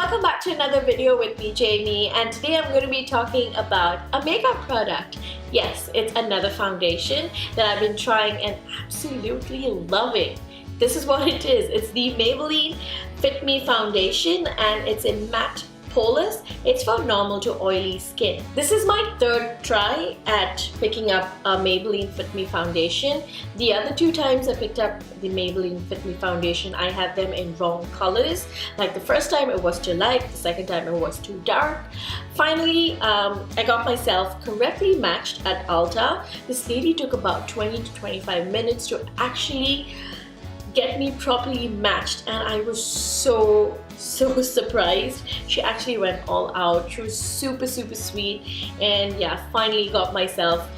welcome back to another video with me, Jamie, and today I'm going to be talking about a makeup product. Yes, it's another foundation that I've been trying and absolutely loving. This is what it is. It's the Maybelline Fit Me Foundation and it's in Matte Poreless. It's for normal to oily skin. This is my third try at picking up a Maybelline Fit Me Foundation. The other two times I picked up the Maybelline Fit Me Foundation, I had them in wrong colors. Like the first time it was too light, the second time it was too dark. Finally, I got myself correctly matched at Ulta. This lady took about 20 to 25 minutes to actually get me properly matched, and I was so surprised. She actually went all out. She was super sweet, and yeah, finally got myself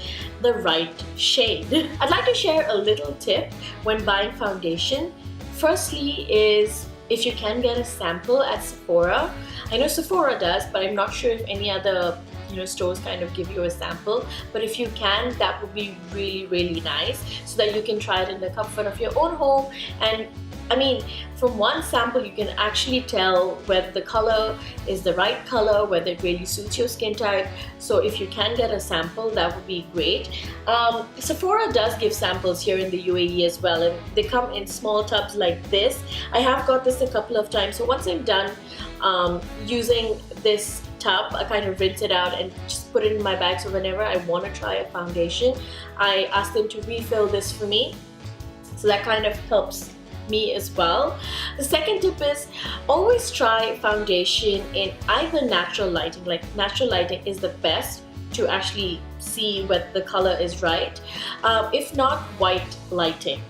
the right shade. I'd like to share a little tip when buying foundation. Firstly is if you can get a sample at Sephora. I know Sephora does, but I'm not sure if any other stores kind of give you a sample, but if you can, that would be really nice, so that you can try it in the comfort of your own home. And I mean, from one sample you can actually tell whether the color is the right color, whether it really suits your skin type. So if you can get a sample, that would be great. Sephora does give samples here in the UAE as well, and they come in small tubs like this. I have got this a couple of times, so once I'm done using this tub, I kind of rinse it out and just put it in my bag, so whenever I want to try a foundation, I ask them to refill this for me, so that kind of helps me as well. The second tip is always try foundation in either natural lighting. Like natural lighting is the best to actually see whether the color is right. If not, white lighting.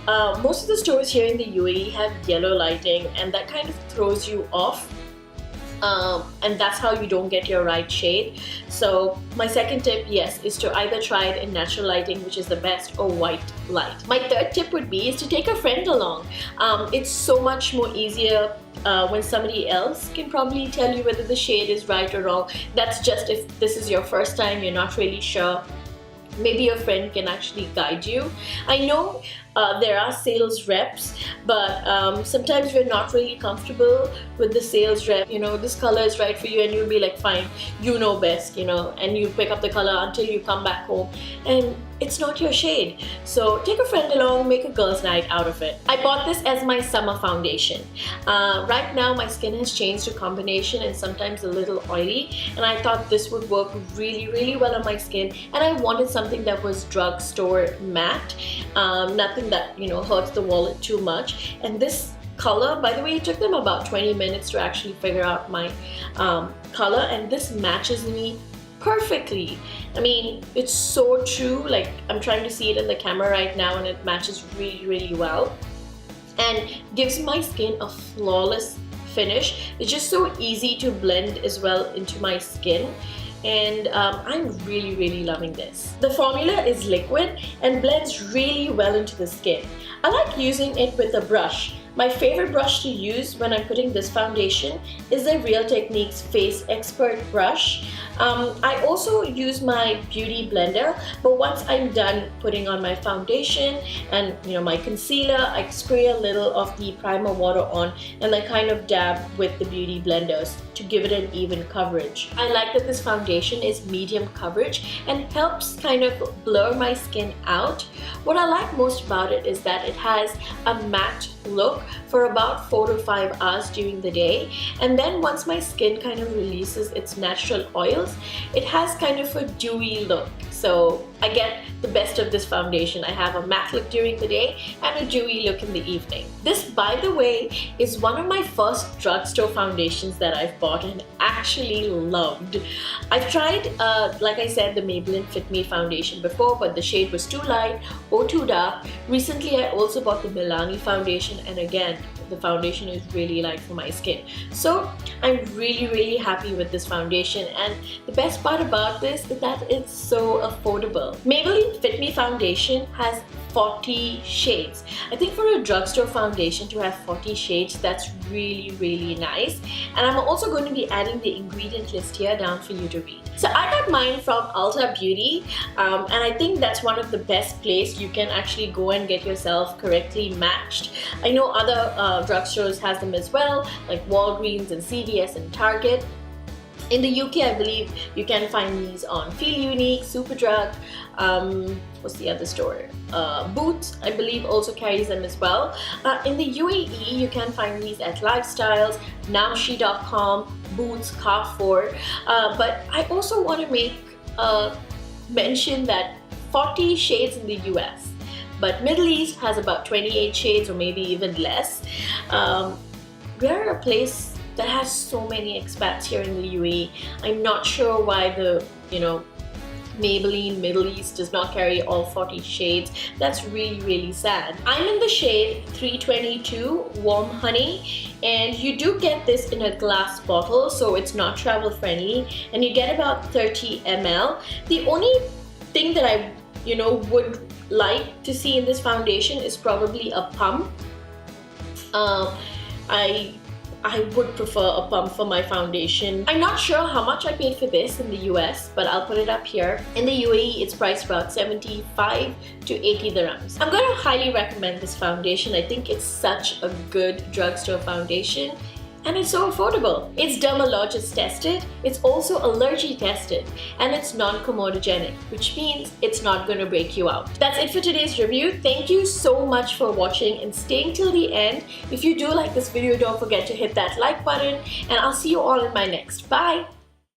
Most of the stores here in the UAE have yellow lighting, and that kind of throws you off. And that's how you don't get your right shade. So my second tip, yes, is to either try it in natural lighting, which is the best, or white light. My third tip would be is to take a friend along. It's so much more easier when somebody else can probably tell you whether the shade is right or wrong. That's just if this is your first time, you're not really sure. Maybe your friend can actually guide you. I know there are sales reps, but sometimes we're not really comfortable with the sales rep. This color is right for you, and you'll be like, fine, you know best, and you pick up the color until you come back home and it's not your shade. So take a friend along, make a girls' night out of it. I bought this as my summer foundation. Right now my skin has changed to combination and sometimes a little oily, and I thought this would work really well on my skin, and I wanted something that was drugstore matte, nothing that hurts the wallet too much. And this color, by the way, it took them about 20 minutes to actually figure out my color, and this matches me perfectly. I mean, it's so true. Like, I'm trying to see it in the camera right now, and it matches really well and gives my skin a flawless finish. It's just so easy to blend as well into my skin, and I'm really loving this. The formula is liquid and blends really well into the skin. I like using it with a brush. My favorite brush to use when I'm putting this foundation is the Real Techniques Face Expert brush. I also use my beauty blender, but once I'm done putting on my foundation and my concealer, I spray a little of the primer water on, and I kind of dab with the beauty blenders to give it an even coverage. I like that this foundation is medium coverage and helps kind of blur my skin out. What I like most about it is that it has a matte look for about 4 to 5 hours during the day, and then once my skin kind of releases its natural oils, it has kind of a dewy look. So I get the best of this foundation. I have a matte look during the day and a dewy look in the evening. This, by the way, is one of my first drugstore foundations that I've bought and actually loved. I've tried, like I said, the Maybelline Fit Me Foundation before, but the shade was too light or too dark. Recently, I also bought the Milani foundation, and again, the foundation is really light for my skin. So I'm really happy with this foundation, and the best part about this is that it's so affordable. Maybelline Fit Me Foundation has 40 shades. I think for a drugstore foundation to have 40 shades, that's really nice. And I'm also going to be adding the ingredient list here down for you to read. So I got mine from Ulta Beauty, and I think that's one of the best places you can actually go and get yourself correctly matched. I know other drugstores has them as well, like Walgreens and CVS and Target. In the UK, I believe you can find these on Feel Unique, Superdrug, what's the other store? Boots, I believe, also carries them as well. In the UAE, you can find these at Lifestyles, Namshi.com, Boots, Carrefour. But I also want to make mention that 40 shades in the US, but Middle East has about 28 shades or maybe even less. We're a place that has so many expats here in the UAE. I'm not sure why the, Maybelline Middle East does not carry all 40 shades. That's really sad. I'm in the shade 322 Warm Honey, and you do get this in a glass bottle, so it's not travel friendly, and you get about 30 ml. The only thing that I would like to see in this foundation is probably a pump. I would prefer a pump for my foundation. I'm not sure how much I paid for this in the US, but I'll put it up here. In the UAE, it's priced about 75 to 80 dirhams. I'm going to highly recommend this foundation. I think it's such a good drugstore foundation, and it's so affordable. It's dermatologist tested, it's also allergy tested, and it's non-comedogenic, which means it's not going to break you out. That's it for today's review. Thank you so much for watching and staying till the end. If you do like this video, don't forget to hit that like button, and I'll see you all in my next. Bye!